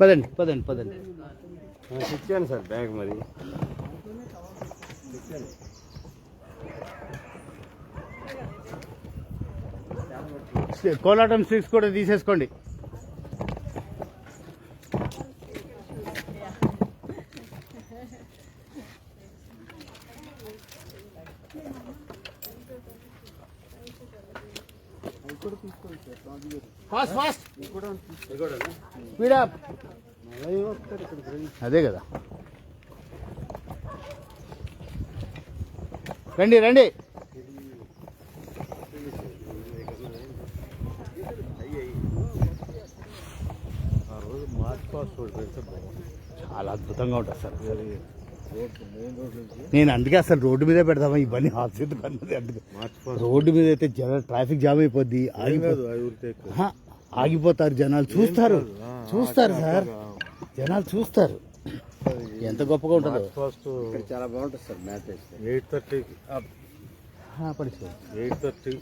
పదండి పదండి పదండి. ఇచ్చాను సార్ బ్యాగ్ మరి. కోలాటం స్టిక్స్ కూడా తీసేసుకోండి. Fast fast speed up. అదే కదా, రండి రండి. చాలా అద్భుతంగా ఉంటుంది సార్. నేను అందుకే అసలు రోడ్డు మీదే పెడతామా ఇవన్నీ ఆఫీస్ కన్నది. అందుకే రోడ్డు మీద అయితే ట్రాఫిక్ జామ్ అయిపోద్ది, ఆగిపోతారు జనాలు, చూస్తారు చూస్తారు సార్, జనాలు చూస్తారు ఎంత గొప్పగా ఉంటుందో. చాలా బాగుంటుంది సార్. మ్యాచ్ 8:30కి 8:30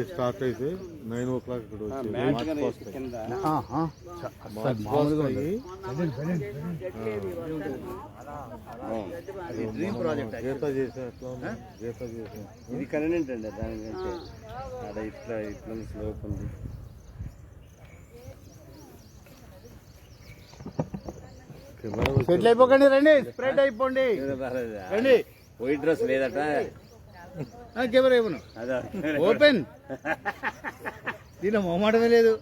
స్టార్ట్ అయితే 9 o'clock ఇక్కడ వచ్చి ఇది కన్వీనియంట్ అండి. దానికంటే అక్కడ ఇట్లా ఇట్లా స్లోప్ ఉంది. సెటిల్ అయిపోకండి, రండి స్ప్రెడ్ అయిపోండి రండి. వైట్ డ్రెస్ లేదట, కెమెరా ఇవ్వను ఓపెన్, దీని మొహమాటమే లేదు.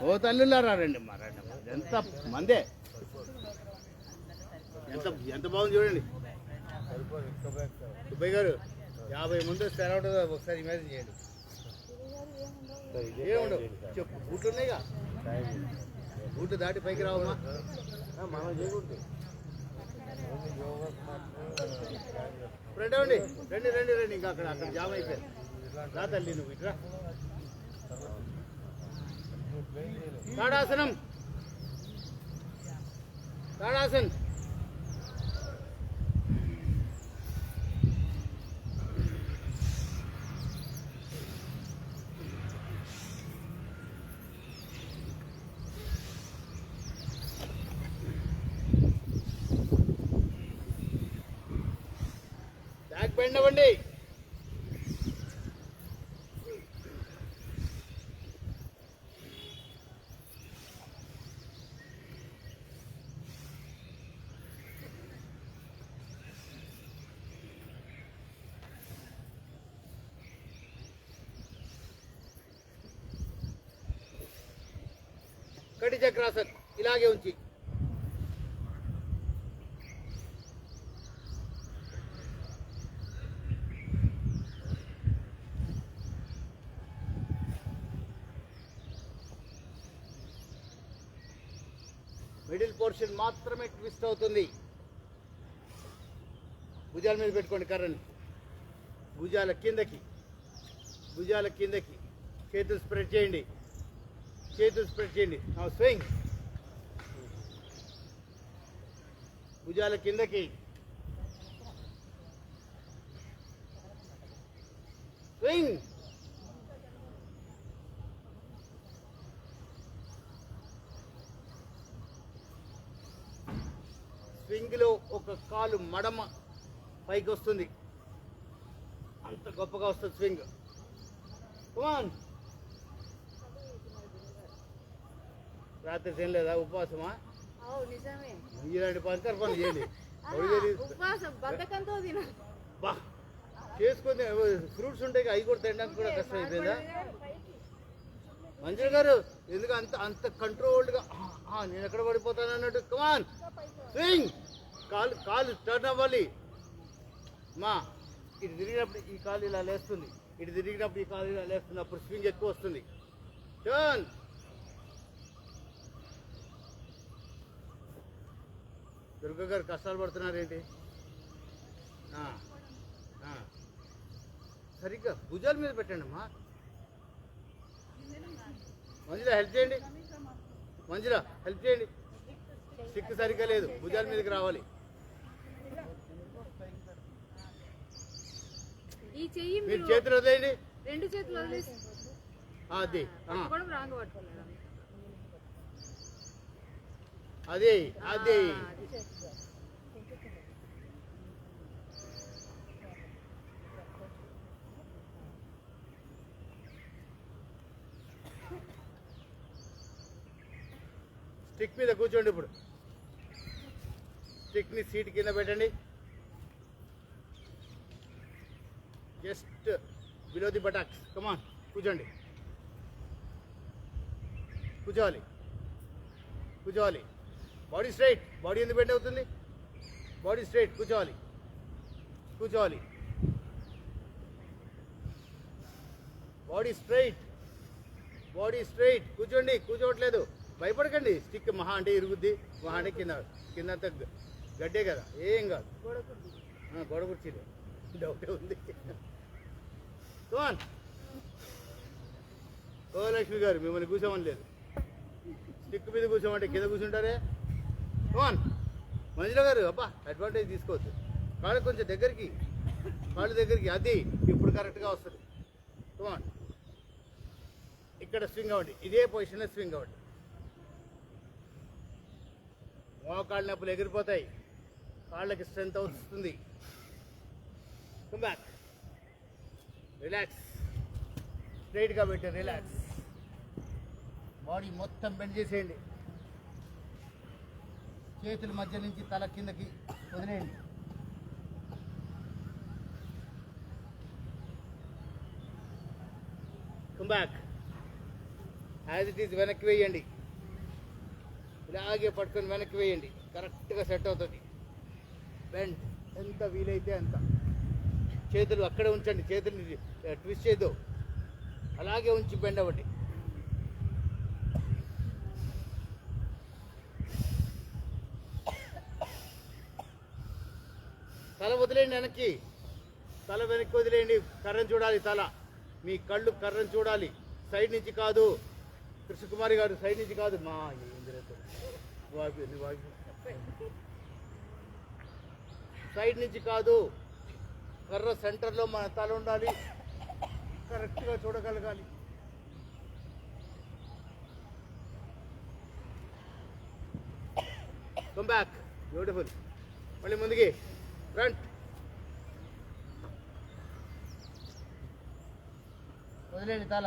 ఓ తల్లులారా రండి, రండి. ఎంత మందే, ఎంత ఎంత బాగుంది చూడండి. సుబ్బయ్య గారు 50 మంది వస్తే ఎలా ఉంటుందో ఒకసారి ఇమాజిన్ చేయండి. ఏముండవు చెప్పు, బూట్లు ఉన్నాయిగా, బూట్లు దాటి పైకి రావమ్మా. ఫ్రెండ్ అవ్వండి, రండి రండి రండి. ఇంకా అక్కడ అక్కడ జామ్ అయిపోయారు. రా తల్లి నువ్వు ఇట్రా. తాడాసనం, తాడాసన్. బ్యాక్ బెండ్ అవ్వండి. కటి చక్రాసన్ ఇలాగే ఉంచి, మిడిల్ పోర్షన్ మాత్రమే ట్విస్ట్ అవుతుంది. భుజాల మీద పెట్టుకోండి కర్రని, భుజాల కిందకి, భుజాల కిందకి. చేతులు స్ప్రెడ్ చేయండి, చేతులు స్ప్రెడ్ చేయండి. స్వింగ్, భుజాల కిందకి, స్వింగ్. స్వింగ్ లో ఒక కాలు మడమ పైకి వస్తుంది, అంత గొప్పగా వస్తుంది స్వింగ్. కమాన్. రాత్రి తినలేదా? ఉపవాసమా? ఇలాంటి పంకర్ పనులు చేయండి. చేసుకుని ఫ్రూట్స్ ఉంటాయి, అవి కూడా తినడానికి కూడా కష్టం అయిపోయిందా? మంజుల గారు ఎందుకు అంత అంత కంట్రోల్డ్గా నేను ఎక్కడ పడిపోతాను అన్నట్టు? కమాన్ స్వింగ్. కాలు కాలు టర్న్ అవ్వాలి మా. ఇటు తిరిగినప్పుడు ఈ కాలు ఇలా లేస్తుంది, ఇటు తిరిగినప్పుడు ఈ కాలు ఇలా లేస్తుంది, అప్పుడు స్వింగ్ ఎక్కువ వస్తుంది. టర్న్. దుర్గ గారు కష్టాలు పడుతున్నారేంటి? సరిగ్గా భుజాల మీద పెట్టండి అమ్మా. మంజుల హెల్ప్ చేయండి, మంజుల హెల్ప్ చేయండి. స్టిక్ సరిగ్గా లేదు, భుజాల మీదకి రావాలి. ఈ చెయ్యి మీరు చేతులు వదిలేయండి. రెండు చేతులు వదిలేసి అది కూడా రాంగ్ పట్టుకోలేదు. అది అది స్టిక్ మీద కూర్చోండి. ఇప్పుడు స్టిక్ని సీట్ కింద పెట్టండి. Just below the buttocks. Come on కూర్చోండి. కూర్చోవాలి, కూర్చోవాలి. Body straight. బాడీ ఎందుకు బెండ్ అవుతుంది? Body straight. కూర్చోవాలి, కూర్చోవాలి. Body straight, body straight. కూర్చోండి. కూర్చోవట్లేదు, భయపడకండి. స్టిక్ మహా అంటే ఇరుగుద్ది, మహా అంటే కిందంతా గడ్డే కదా, ఏం కాదు. గోడ కుర్చీలే, డౌటే ఉంది. కమాన్. ఓ లక్ష్మి గారు, మిమ్మల్ని కూర్చోమని లేదు. స్టిక్ మీద కూర్చోమంటే కింద కూర్చుంటారే. కమాన్. మంజుల గారు, అబ్బా అడ్వాంటేజ్ తీసుకోవద్దు. కాళ్ళు కొంచెం దగ్గరికి, కాళ్ళు దగ్గరికి. అది ఇప్పుడు కరెక్ట్గా వస్తుంది. కమాన్. ఇక్కడ స్వింగ్ అవ్వండి, ఇదే పొజిషన్లో స్వింగ్ అవ్వండి. మోకాళ్ళ నొప్పులు ఎగిరిపోతాయి, కాళ్ళకి స్ట్రెంత్ వస్తుంది. Come back. రిలాక్స్. స్ట్రైట్గా పెట్టి రిలాక్స్. బాడీ మొత్తం బెండ్ చేసేయండి. చేతుల మధ్య నుంచి తల కిందకి వదిలేయండి. Come back. As it is వెనక్కి వేయండి. ఇలాగే పట్టుకొని వెనక్కి వేయండి. కరెక్ట్గా సెట్ అవుతుంది. బెండ్ ఎంత వీలైతే అంత. చేతులు అక్కడే ఉంచండి, చేతుల్ని ట్విస్ట్ చేయదు, అలాగే ఉంచి బెండ్ అవ్వండి. తల వదిలేయండి వెనక్కి, తల వెనక్కి వదిలేయండి. కర్రను చూడాలి తల, మీ కళ్ళు కర్రను చూడాలి, సైడ్ నుంచి కాదు. కృష్ణకుమారి గారు సైడ్ నుంచి కాదు. మా సైడ్ నుంచి కాదు, కర్ర సెంటర్లో మన తల ఉండాలి, కరెక్ట్గా చూడగలగాలి. Come back. బ్యూటిఫుల్. మళ్ళీ ముందుకి ఫ్రంట్. వదిలేయండి తల,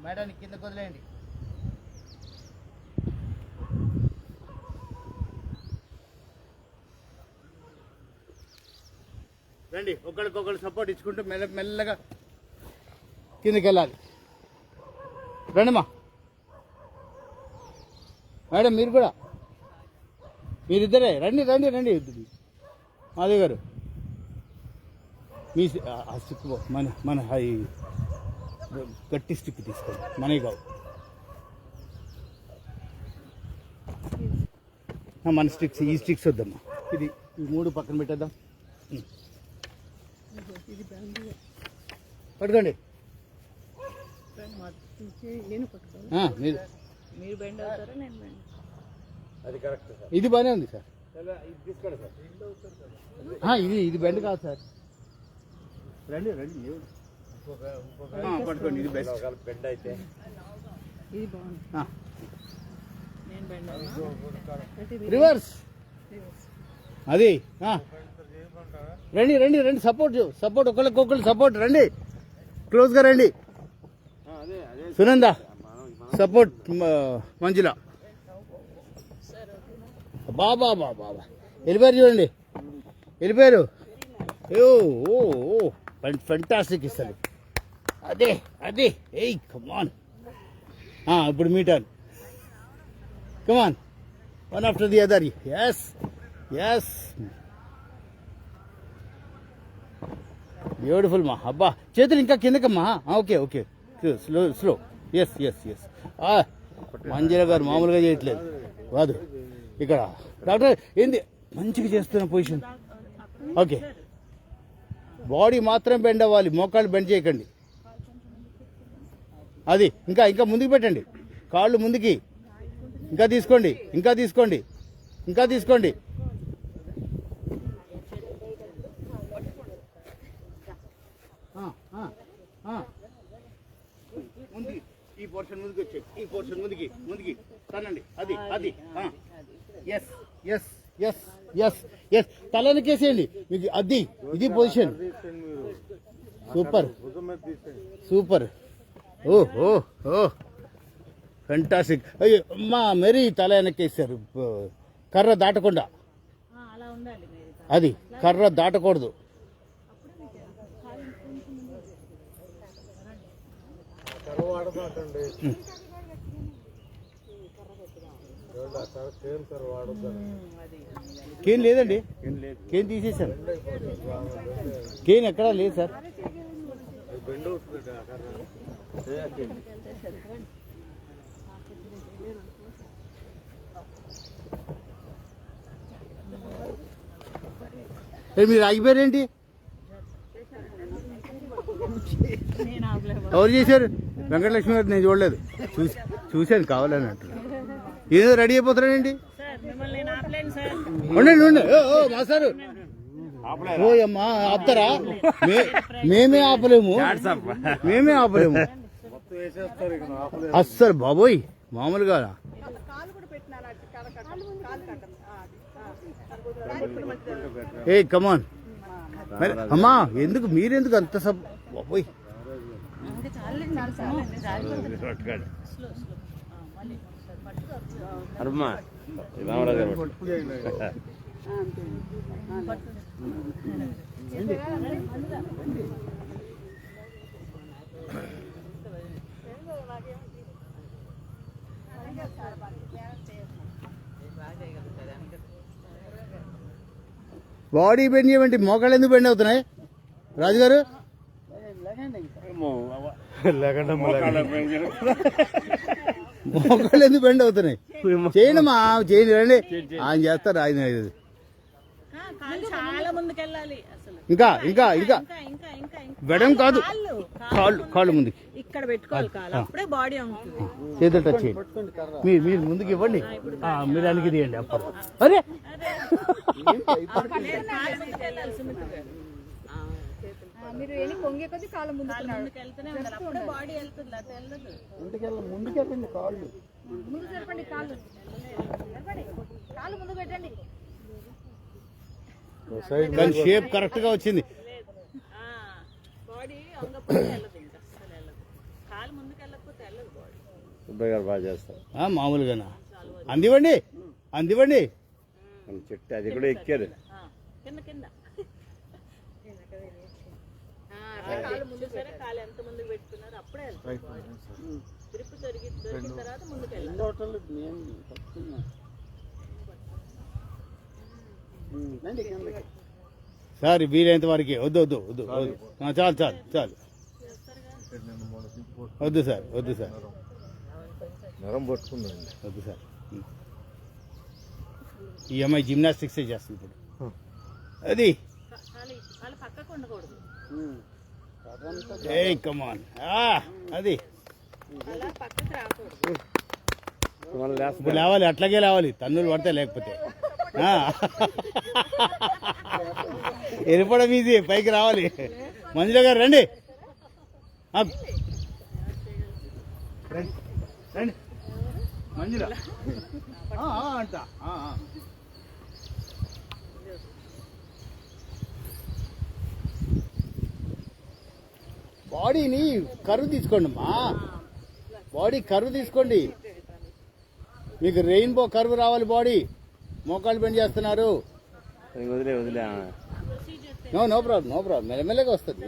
మేడాన్ని కిందకు వదిలేయండి. రండి, ఒకరికొకరు సపోర్ట్ ఇచ్చుకుంటూ మెల్లగా కిందకి వెళ్ళాలి. రండిమ్మా. మేడం మీరు కూడా, మీరిద్దరే రండి రండి రండి. మాధవ్ గారు మీ స్టిక్ మన గట్టి స్టిక్ తీసుకోండి, మనకి కావు. మన స్టిక్స్, ఈ స్టిక్స్ వద్దమ్మా. ఇది ఈ మూడు పక్కన పెట్టేద్దాం. పట్టుకోండి. మీరు బెండ్ అవుతారా నేను బెండ్? అది కరెక్ట్. ఇది బాగానే ఉంది సార్. తీసుకోండి సార్. ఇది బెండ్ కాదు సార్. రండి రండి. పట్టుకోండి, ఇది బెస్ట్. బెండ్ అయితే ఇది బాగుంది. నేను బెండ్ అవునా? రివర్స్. అది రండి రండి రండి. సపోర్ట్ ఒకళ్ళకొకళ్ళు సపోర్ట్. రండి, క్లోజ్గా రండి. సునంద సపోర్ట్. మంజుల. బాబా బాబా వెళ్ళిపోయారు, చూడండి వెళ్ళిపోయారు. ఫెంటాస్టిక్ ఇస్తారు. అదే అదే. ఏయ్ కమాన్. ఇప్పుడు మీ turn. Come on, one after the other. Yes yes, beautiful మా. అబ్బా చేతులు ఇంకా కిందకమ్మా. Okay okay, slow slow. Yes yes yes. Manjula garu మామూలుగా చేయట్లేదు కాదు. ఇక్కడ డాక్టర్ ఏంది మంచిగా చేస్తున్న పొజిషన్. ఓకే, బాడీ మాత్రం బెండ్ అవ్వాలి, మోకాళ్ళు బెండ్ చేయకండి. అది ఇంకా ఇంకా ముందుకు పెట్టండి, కాళ్ళు ముందుకి, ఇంకా తీసుకోండి, ఇంకా తీసుకోండి, ఇంకా తీసుకోండి. ముందుకి, ఈ పోర్షన్ ముందుకు వచ్చే, ఈ పోర్షన్ ముందుకి ముందుకి తనండి. అది అది yes yes yes yes yes తలనకేసేయండి మీకు. అది ఇది position. Super super. Oh oh oh fantastic. అయ్యో మా మెరీ తల వెనక్కేసారు, కర్ర దాటకుండా. అలా ఉండాలి. అది కర్ర దాటకూడదు. కేన్ లేదండి, కేన్ తీసేశారు. కేన్ ఎక్కడా లేదు సార్. మీరు ఆగిపోయారేంటి? ఎవరు చేశారు? వెంకటలక్ష్మి గారు. నేను చూడలేదు, చూశాను కావాలని అంటున్నాను. ఏదో రెడీ అయిపోతున్నాడండి. ఉండండి ఉండండి. ఓ మాస్టారు, ఓ అమ్మా ఆపుతారా? మేమే ఆపలేము, మేమే ఆపలేము అస్సలు బాబోయ్, మామూలుగా. ఏ కమాన్ అమ్మా, ఎందుకు మీరెందుకు అంత బాబోయ్. అరుమా రామరాజు గారు బాడీ బెండ్ చేయమంటే మోకాళ్ళు ఎందుకు బెండ్ అవుతున్నాయి రాజుగారు? మోకాళ్ళు ఎందుకు బెండ్ అవుతున్నాయి? చేయండి మా, చేయండి, రండి. ఆయన చేస్తారు, ఆయన. చాలా ముందుకెళ్ళాలి అసలు. ఇంకా ఇంకా ఇంకా వెడం కాదు, కాళ్ళు కాళ్ళు ముందుకి ఇక్కడ పెట్టుకోవాలి కాలు, అప్పుడే బాడీ ఉంటుంది. చేతులు టచ్ చేయండి. మీరు ముందుకు ఇవ్వండి, మీరు అనికి తీయండి. అప్పుడు అరే మీరు పొంగే కొద్ది కాలు ముందుకు వెళ్తూనే ఉండాలి, అప్పుడే బాడీ వెళ్తుంది. అటు వెళ్ళదు, ముందుకెళ్ళండి. కాళ్ళు ముందు జరపండి, కాళ్ళు కాళ్ళు ముందు పెట్టండి. దాని షేప్ కరెక్ట్ గా వచ్చింది. బాడీ అంగపోతే వెళ్ళదు, ఇంకా అసలు వెళ్ళదు. కాలు ముందుకు వెళ్ళకపోతే వెళ్ళదు బాడీ. సుబ్బయ్య గారు బాగా చేస్తారు మామూలుగానా? అందివ్వండి, అందివ్వండి. చెట్టు అది కూడా ఎక్కారు. కింద కింద కాలు ముందు సరే, కాలు ఎంత ముందుకు పెట్టుకున్నారు అప్పుడే వెళ్తారు. గ్రిప్ దొరికిన తర్వాత ముందుకు వెళ్ళాలి. సార్ వీలైనంత వరకు వద్దు వద్దు వద్దు వద్దు. చాలు చాలు చాలు, వద్దు సార్, వద్దు సార్, నరం పట్టుకుందండి. వద్దు సార్. ఈ అమ్మాయి జిమ్నాస్టిక్స్ చేస్తుంది ఇప్పుడు. అది కాలు పక్కకు ఉండకూడదు. ఏ కమాన్, అది అలా పక్కకు రాకూడదు. ఇప్పుడు లేవాలి, అట్లాగే లేవాలి. తన్నులు పడితే లేకపోతే ఎరిపడం ఈజీ, పైకి రావాలి. మంజుల గారు రండి, రండి మంజుల అంట. బాడీని కర్వ్ తీసుకోండి అమ్మా, బాడీ కర్వ్ తీసుకోండి. మీకు రెయిన్బో కర్వ్ రావాలి బాడీ. మోకాళ్ళు బెండ్ చేస్తున్నారు. వదిలే వదిలే. No problem, no problem. మెల్లమెల్లగా వస్తుంది.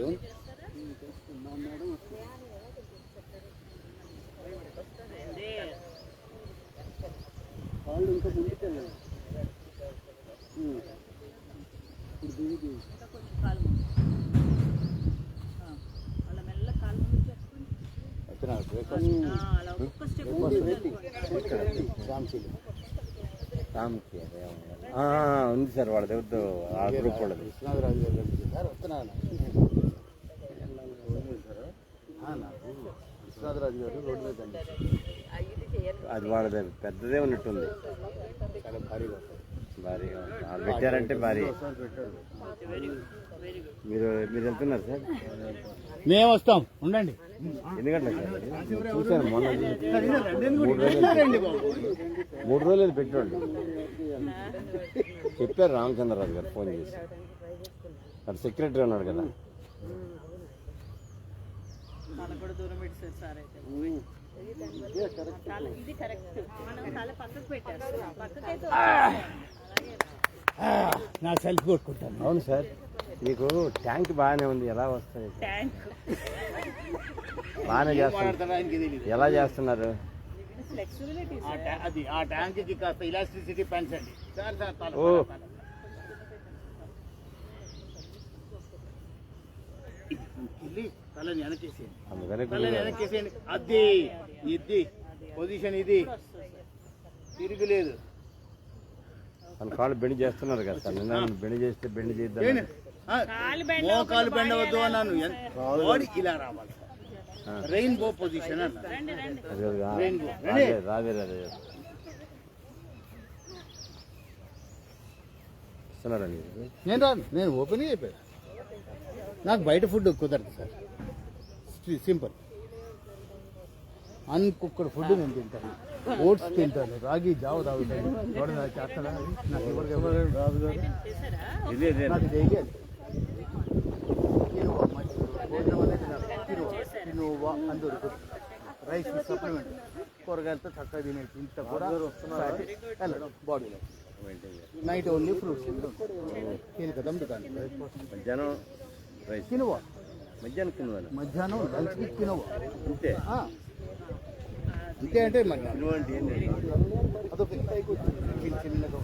ఉంది సార్ వాళ్ళ దగ్గర, ఆ గ్రూప్ వాళ్ళది. వస్తున్నాను. నాగరాజు గారు రోడ్డు మీద ఇది చేయరు. అది వాళ్ళది పెద్దదే ఉన్నట్టుంది. చాలా భారీగా భారీగా వాళ్ళు పెట్టారంటే భారీ. పెట్టారు. మీరు వెళ్తున్నారు సార్? మేము వస్తాం, ఉండండి. ఎన్ని గంటలకు సార్? చూశాను మొన్న. 3 రోజులు పెట్టండి చెప్పారు రామచంద్రరాజు గారు ఫోన్ చేసి. అక్కడ సెక్రటరీ ఉన్నాడు కదా. తల కూడా దూరం పెట్టారు సార్ అయితే. ఇది కరెక్ట్. మనం తల పక్కకు పెట్టేస్తాం. పక్కకైతే నా సెల్ఫ్ కొట్టుకుంటాను. అవును సార్, మీకు ట్యాంక్ బాగానే ఉంది. ఎలా వస్తాయి? ట్యాంక్ బాగానే చేస్తున్నారు. ఎలా చేస్తున్నారు? ఫ్లెక్సిబిలిటీ అది ఆ ట్యాంక్ కి కాస్త ఇలాస్టిసిటీ పెంచండి సార్. సార్ ఓ వెళ్ళి తలని వెనకేసేయండి. అందుకనే తలని వెనకేసేయండి. అది ఇది పొజిషన్, ఇది తిరుగులేదు. మన కాళ్ళు బెండ్ చేస్తున్నారు కదా సార్. నిన్న బెండ్ చేస్తే బెండ్ చేద్దాం. మోకాలు బెండవద్దు అన్నాను. బాడీ ఇలా రావాలి. రెయిన్బో పొజిషన్ అన్న. రెయిన్బో రాదే ఇస్తున్నారండి. నేను రాను, నేను ఓపెన్ అయిపోయాను. నాకు బయట ఫుడ్ కుదరదు సార్. సింపుల్ అన్కుక్కడ్ ఫుడ్ నేను తింటాను. ఓట్స్ తింటాను, రాగి జావ తాగుతాను. చేస్తాను. నాకు ఎవరికి రాదు కదా. ఇదే నాకు డైలీ అది కినోవా అని దొరుకుతుంది. రైస్ సప్లిమెంట్, కూరగాయలతో చక్కగా తినేసి ఇంత కూడా బాడీలో. నైట్ ఓన్లీ ఫ్రూట్స్ కీలకదం దుకాణం. మధ్యాహ్నం రైస్, కినోవా మధ్యాహ్నం కింద, మధ్యాహ్నం లంచ్కి కినోవా. అంతే. అంతే అంటే మరి అంటే ఏంటి? అదొక చిన్నగా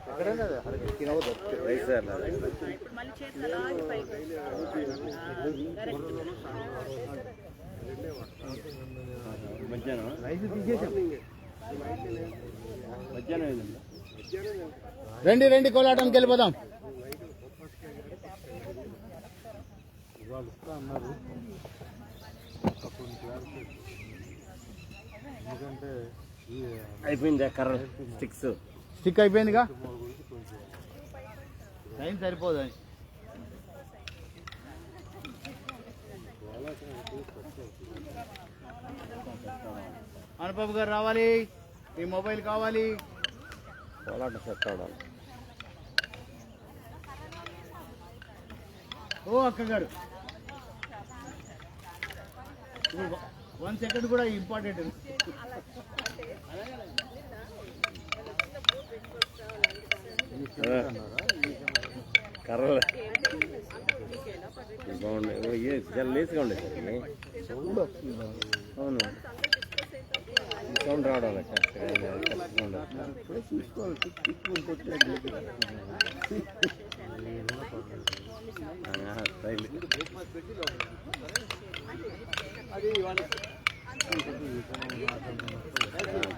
ఎక్కడైనా కినోవా దొరుకుతుంది. రైస్ అలా ఇప్పుడు మళ్ళీ చేతులు అలాగే పైకి. మధ్యాహ్నం రైస్ తీసేసాం. మధ్యాహ్నం ఏదండి? రండి రండి, కోలాటానికి వెళ్ళిపోదాం. అయిపోయింది కర్ర స్టిక్స్. స్టిక్ అయిపోయిందిగా, టైం సరిపోదని. అనుపమ్ గారు రావాలి, మీ మొబైల్ కావాలి. కోలాట సెట్ అవడం. ఓ అక్క గారు, 1 సెకండ్ కూడా ఇంపార్టెంట్. కర్రలు బాగుండే, చాలా లేసుగా ఉండే సార్. అవును, సౌండ్ రావడం కరెక్ట్గా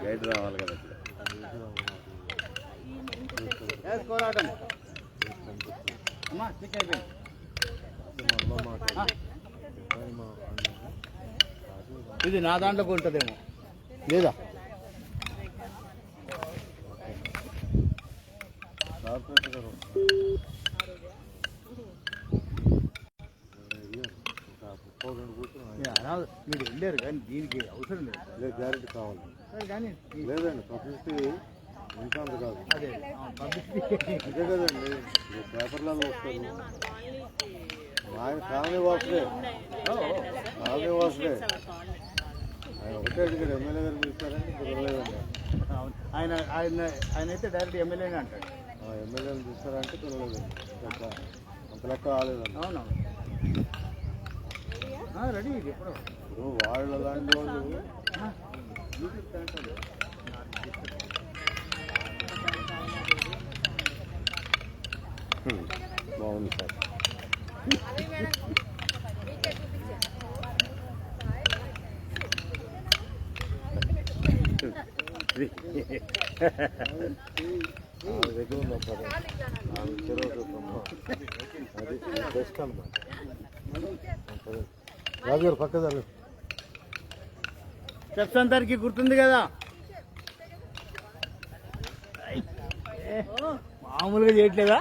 గైడ్ రావాలి కదా. కోలాటం అమ్మా స్టిక్ అయిపోయింది. ఇది నా దాంట్లోకి ఉంటుందేమో లేదా? మీరు వెళ్ళారు కానీ దీనికి అవసరం లేదు. గ్యారెంటీ కావాలి సరే కానీ లేదండి. పబ్లిసిటీ ఇంకా అంత కాదు. అదే పబ్లిసిటీ అదే కదండి, పేపర్లలో వస్తారు. ఆయన కాలనీ వాసులే, కాలనీ వాసులే. ఆయన ఒకటే అడిగారు, ఎమ్మెల్యే గారు పిలుస్తారని పిలవలేదండి. ఆయన ఆయన ఆయన అయితే డైరెక్ట్ ఎమ్మెల్యేనే అంటాడు. ఎమ్మెల్యేని పిలుస్తారంటే పిలవలేదండి. అంత లెక్క రాలేదండి. అవునవును, రెడీ. ఇది ఎప్పుడు ఇప్పుడు వాళ్ళ లాంటి వాళ్ళు బాగుంది సార్. దగ్గర ఉన్నప్పుడు అది బెస్ట్ అన్నమాట. రాజుగారు పక్కదారు స్టెప్స్ అందరికి గుర్తుంది కదా. మామూలుగా చేయట్లేదా?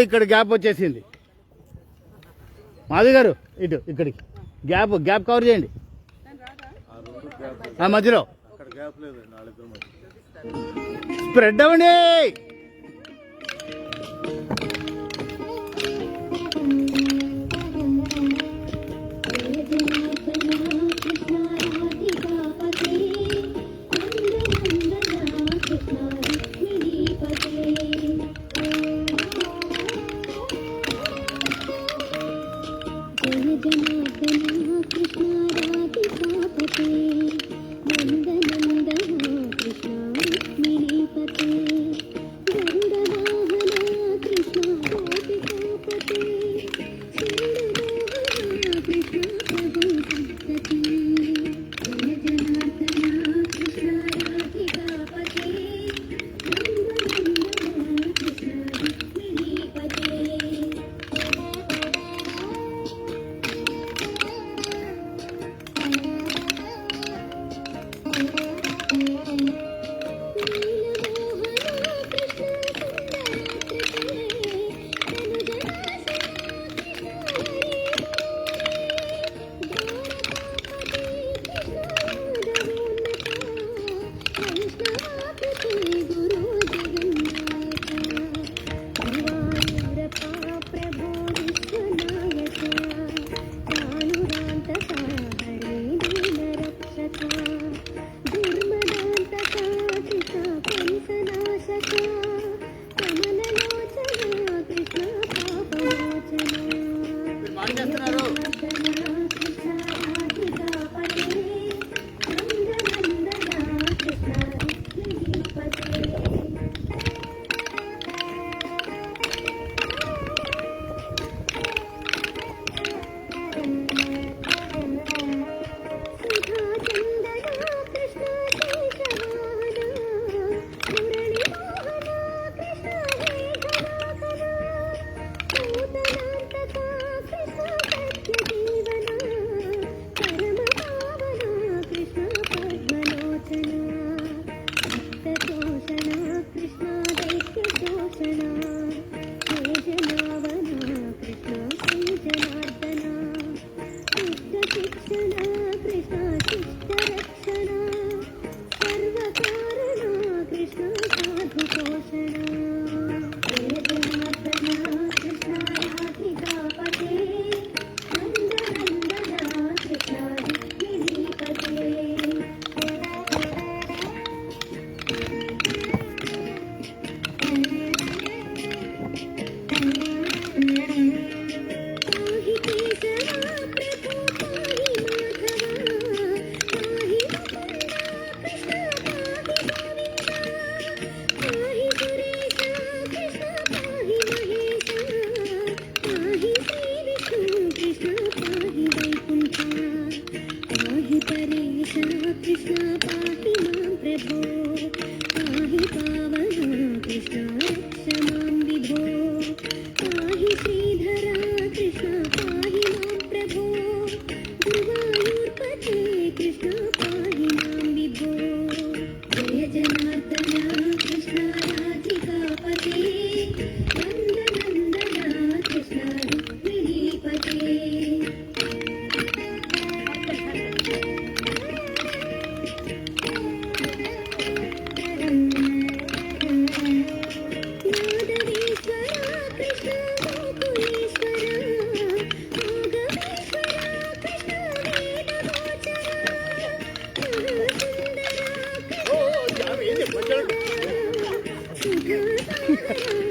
ఇక్కడ గ్యాప్ వచ్చేసింది. మాధవి గారు ఇటు ఇక్కడికి గ్యాప్ కవర్ చేయండి. మధ్యలో స్ప్రెడ్ అవ్వండి.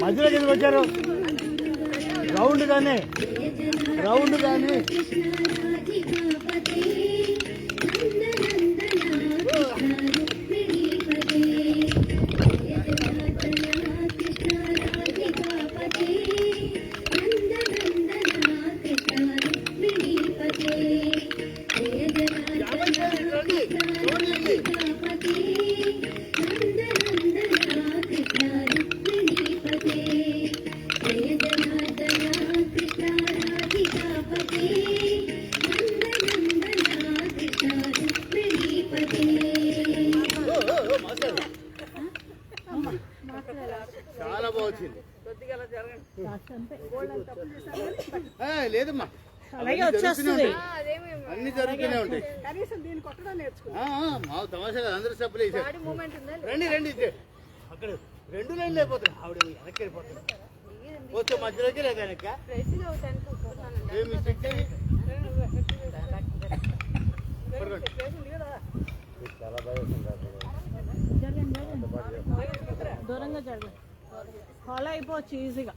మధ్యలోకి ఎందుకు వచ్చారు? రౌండ్ గానే చాలా బాగా వచ్చింది. కొద్దిగా అలా జరగండి. లేదమ్మా, అలాగే వచ్చేస్తుంది. అన్ని జరుగుతూనే ఉంటాయి. కనీసం దీన్ని కొట్టడం నేర్చుకున్నాం. మా తమాషా అందరూ స్టెప్పులు వేసారు. రండి రండి, ఇదే అక్కడ 2 లైన్లు అయిపోతాయి. ఆవిడ వెనక్కి వెళ్ళిపోతుంది. వచ్చే మధ్యలోకి లేదా వెనక ఏమి మిస్టేక్ చేయి. దూరంగా జరగండి. ఫాలో అయిపోవచ్చు ఈజీగా.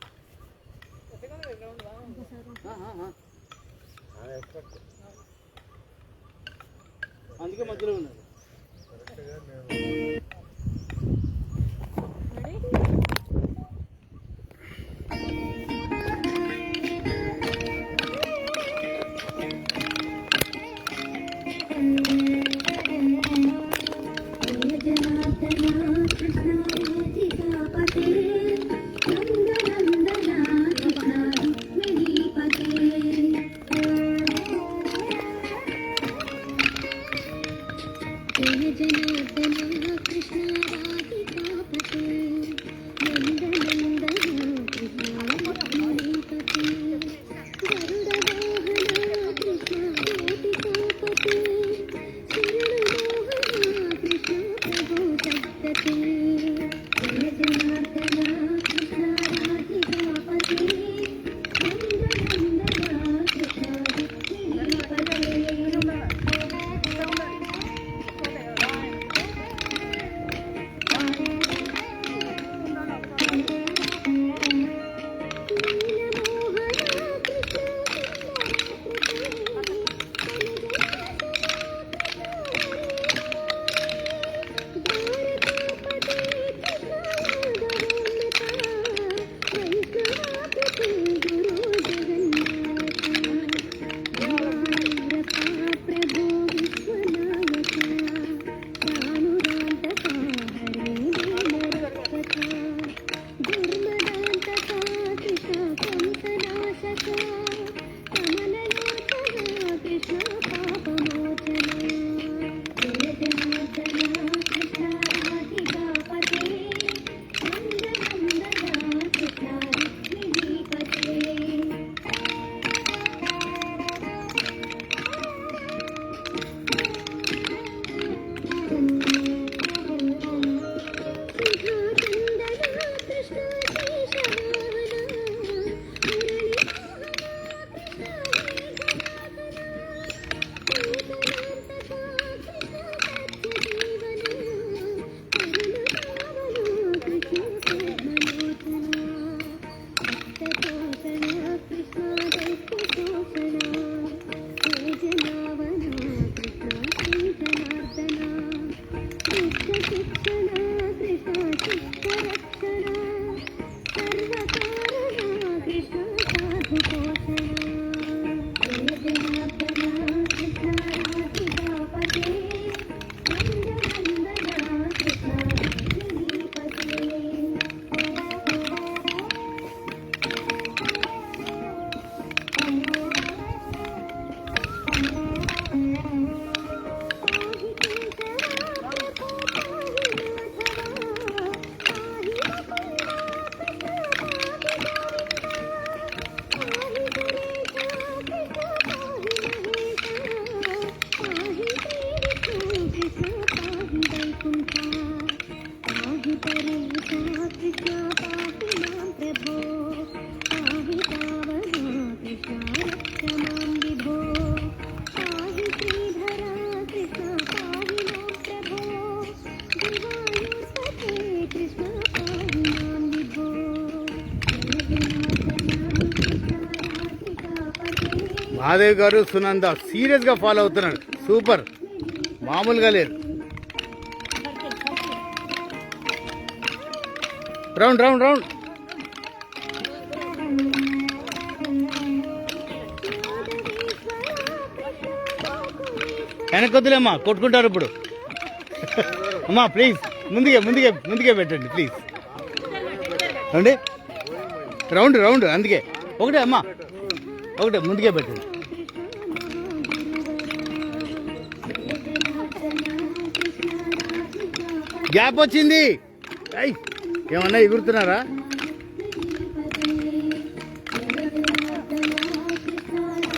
అందుకే మధ్యలో ఉన్నారు. మహాదేవ్ గారు సునంద సీరియస్గా ఫాలో అవుతున్నాడు. సూపర్, మామూలుగా లేదు. Round round round. వెనకొద్దులేమ్మా, కొట్టుకుంటారు ఇప్పుడు. అమ్మా ప్లీజ్ ముందుకే పెట్టండి ప్లీజ్. రండి, రౌండ్ రౌండ్, అందుకే ఒకటే అమ్మా, ఒకటే ముందుకే పెట్టండి. గ్యాప్ వచ్చింది. ఏమన్నా ఎగురుతున్నారా?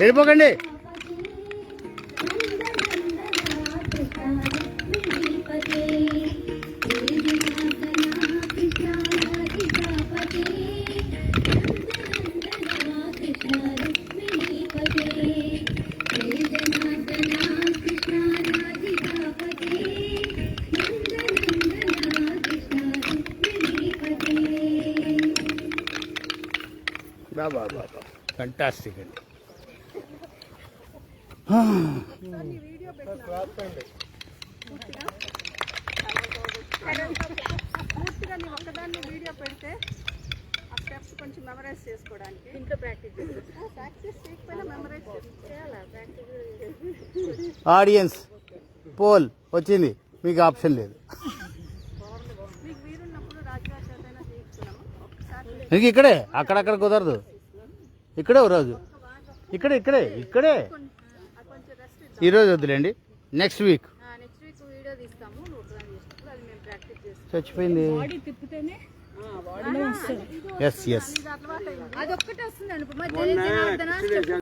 వెళ్ళిపోకండి. బాబా ఫంటాస్టిక్ అండి. పూర్తిగా నీ ఒక్కదాన్ని వీడియో పెడితే ఆ స్టెప్స్ కొంచెం మెమరైజ్ చేసుకోవడానికి ఇంట్లో ప్రాక్టీస్ ప్రాక్టీస్ చేయకపోయినా మెమరైజ్ చేయాలా? ప్రాక్టీస్ ఆడియన్స్ పోల్ వచ్చింది, మీకు ఆప్షన్ లేదు. మీకు వీరున్నప్పుడు రాజుగారి చేతైనా చేయించుకున్నాము ఒకసారి. ఇంక ఇక్కడే, అక్కడక్కడ కుదరదు. ఇక్కడే ఓ రోజు, ఇక్కడే ఇక్కడే ఇక్కడే. కొంచెం రెస్ట్ ఈరోజు వద్దులేండి, next week. Next week video తీస్తాము. నువ్వు ప్లాన్ చేసినప్పుడు అది మేము ప్రాక్టీస్ చేస్తాం. చచ్చిపోయింది. తిప్పితేనే ఎస్ ఎస్ అదొక్కటే వస్తుంది అనుకో. మరి